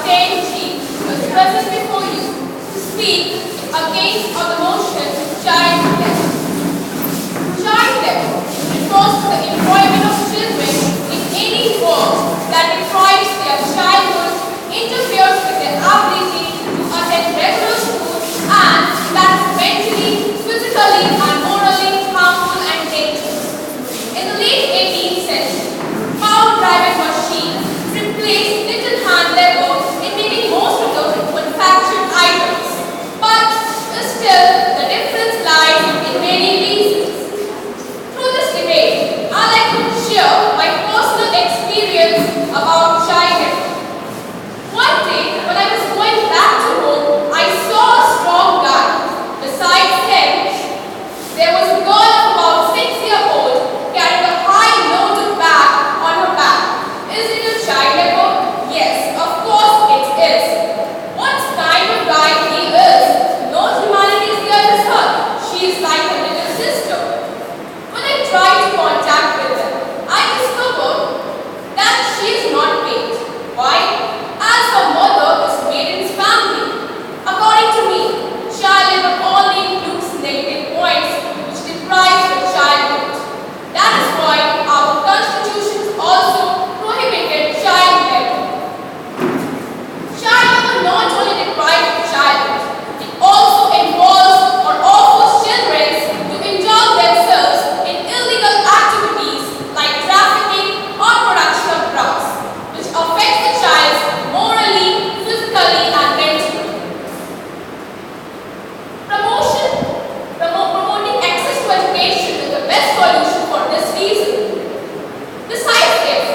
obtained G was present before you to speak against or the motion child labor. Child labor refers to the employment of children in any work that deprives their childhood, interferes with their ability to attend regular school, and that is mentally, physically, and morally harmful and dangerous. In the late 18th century, power-driven machines replaced little hand labor in making most of the manufactured items. But still, the difference lies in many reasons. Through this debate, I like to share my personal experience about child labor. One day, when I was going back to home, I saw a strong guy. Besides him, there was a girl of about 6-year-old carrying a high-loaded bag on her back. Is it a child labor? Yes, of course it is. What kind of guy he is? No humanities there is her. She is like a little sister. When I tried to contact with her, I discovered that she is not paid. Why? As her mother is maiden's family. According to me, child labor only includes negative points which deprive the childhood. That is why our constitution also prohibited child labor. Child labor not only deprives the childhood, it also involves or offers children to indulge themselves in illegal activities like trafficking or production of drugs, which affects the child morally, physically, and mentally. Promoting access to education is the best solution for this reason. Besides this,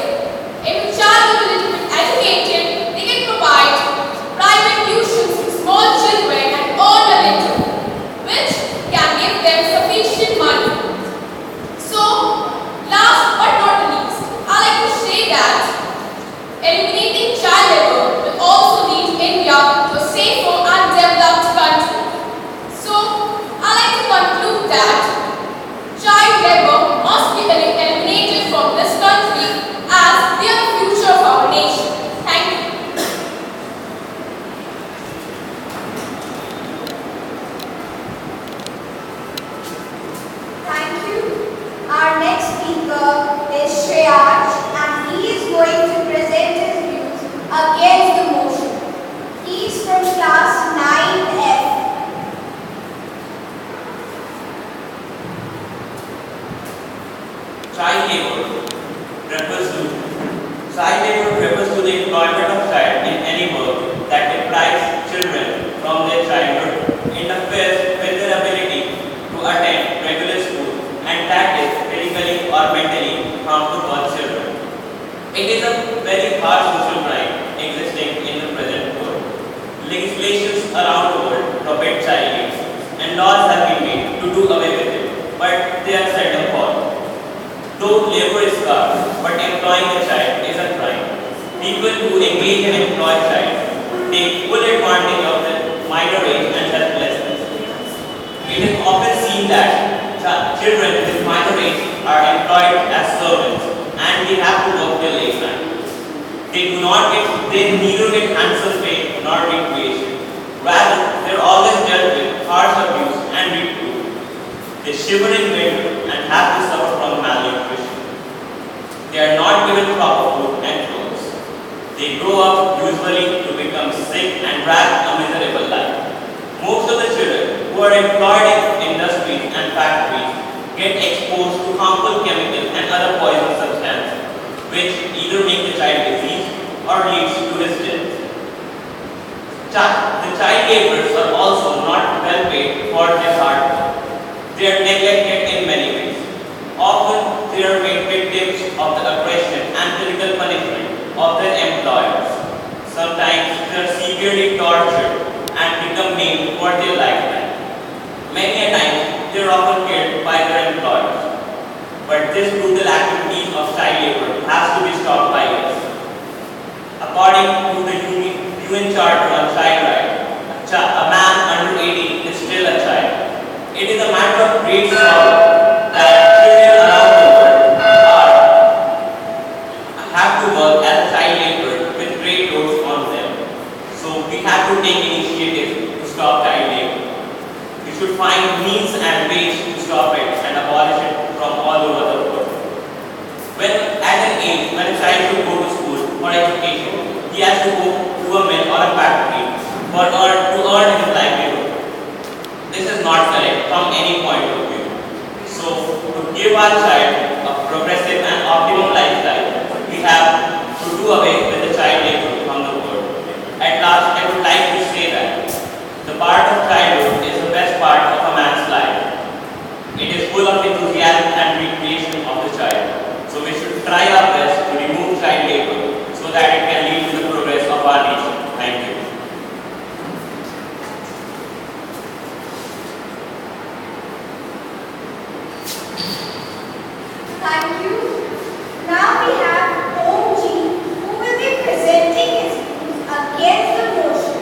if a child is a little bit educated, they can provide private tuitions to small children and earn a little, which can give them sufficient money. So, last but not least, I like to say that eliminating child labor will also lead India to a safer and developed country. So, I like to conclude that child labor must be eliminated from this country as they are the future of our nation. Thank you. Thank you. Our next speaker is Shreyas, and he is going to present his views against the motion. He is from class 9F. Child labor refers to the employment of child in any work that deprives children from their childhood, interferes with their ability to attend regular school, and that is physically or mentally harmful for children. It is a very hard social crime existing in the present world. Legislations around the world forbid child labor, and laws have been made to do away with it, but they are seldom followed. Though labor is scarce, but employing a child is a crime. People who engage and employ child take full advantage of the minor age and helplessness. It is often seen that children with minor age are employed as servants and they have to work till late night. They neither get handsome pay nor recreation. Rather, they are always dealt with harsh abuse and ridicule. They shiver in winter and have to suffer from malnutrition. They are not given proper food and clothes. They grow up usually to become sick and drag a miserable life. Most of the children who are employed in industries and factories get exposed to harmful chemicals and other poison substances, which either make the child diseased or leads to his death. The child laborers are also not well paid for their hard work. They are neglected in many ways. Often, they are made victims of the aggression and physical punishment of their employers. Sometimes, they are severely tortured and become maimed for their lifetime. Many a times, they are often killed by their employers. But this brutal activity of child labor has to be stopped by us. According to the UN Charter on Child Rights, a man under 18 is still a child. It is a matter of great sorrow that children around the world have to work as child labor with great loads on them. we have to take initiative to stop child labor. We should find means and ways to stop it and abolish it from all over the world. When at an age when a child should go to school for education, he has to go to a mill or a factory to earn his livelihood. This is not correct from any point of view. So, to give our child a progressive and optimum lifestyle, we have to do away with the child labor from the world. At last, I would like to say that the part of childhood is the best part of a man's life. It is full of enthusiasm and recreation of the child. So we should try our best to remove child labor so that it can lead to the progress of our nation. Thank you. Thank you. Now we have Omji, who will be presenting his views against the motion.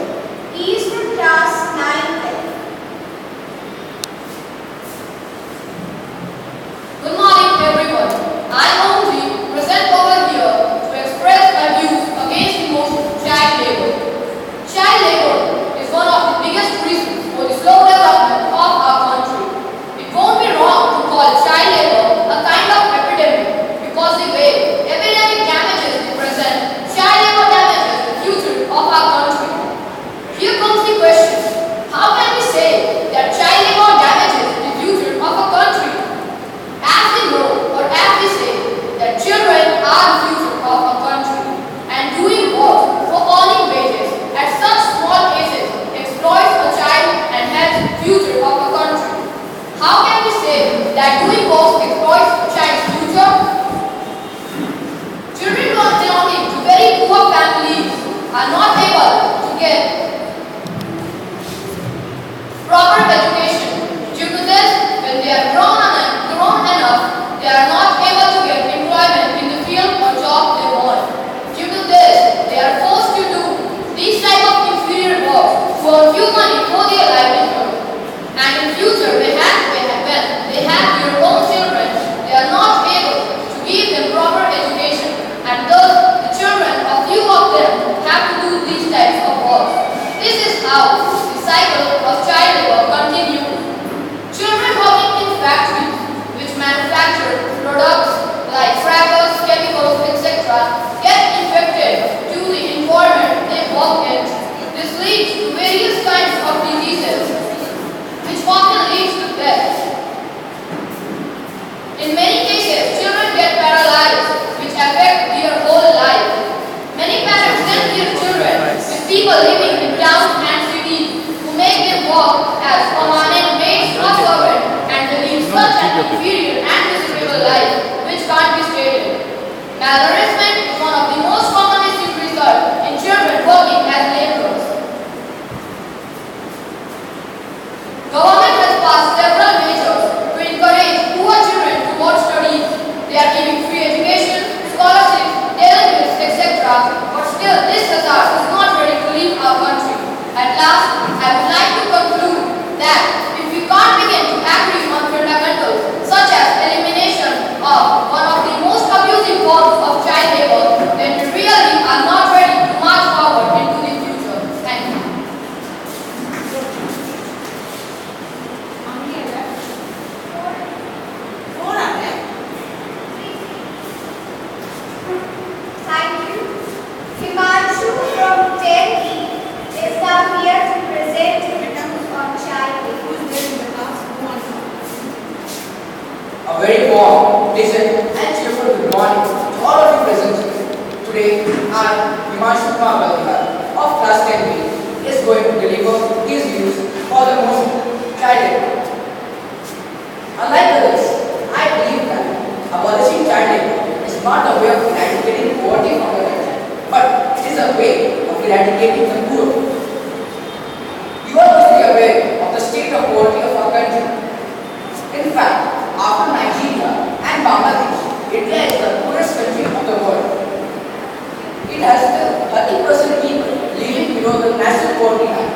He is from class 9th. Good morning, everyone. I only present over here to express my views against the motion of child labor. Child labor is one of the biggest reasons for the slow development of our country. It won't be wrong to call child labor a kind of epidemic because the way epidemic damages the present, child labor damages the future of our country. Here comes the question: how can we say that child labor damages the future of a country? As we know, or as we say, that children are the future of a country, and doing work for earning wages at such small ages exploits a child and hence the future of a country. How can we say that doing work exploits a child's future? Children belonging to very poor families are not able to get proper education. Due to this, when they are grown enough, they are not able to get employment in the field or job they want. Due to this, they are forced to do these type of inferior work to earn few money for their livelihood. And in future, when they have their own children, they are not able to give them proper education, and thus the children, a few of them, have to do these types of work. This is how the cycle of child labor continues. Children working in factories which manufacture products like crackers, chemicals, etc. get infected to the environment they work in. This leads to various kinds of diseases which often leads to death. In many cases, children get paralyzed, which affect their whole life. Many parents send their children with people living in towns and cities who make them work as permanent maids or servants, and they lead such an inferior and miserable life which can't be stated. Malnourishment is one of the most commonest results in children working as laborers. Government has passed several measures to encourage poor children towards studies. They are giving free education, scholarships, daily meals, etc. But still, this hazard is not ready to leave our country. At last, I would like to conclude that if we can't begin to agree on fundamentals such as elimination of one of the most abusive forms of child labor, then we really are not ready to march forward into the future. Thank you. Thank you. Himanshu from 10E is now here to present his views on child labor. A very warm, pleasant and cheerful good morning to all of you present here. Today, I, Himanshu Kumar Balkar of class 10B, is going to deliver his views for the motion child labor. Unlike others, I believe that abolishing child labor is not a way of eradicating poverty from the country, but it is a way of eradicating the poor. You are mostly aware of the state of poverty of our country. In fact, after Nigeria and Bangladesh, India is the poorest country of the world. It has still 30% people living below the national poverty line.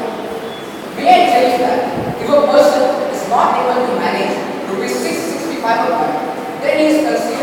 May I tell you that if a person is not able to manage rupees 665 a month, then he is considered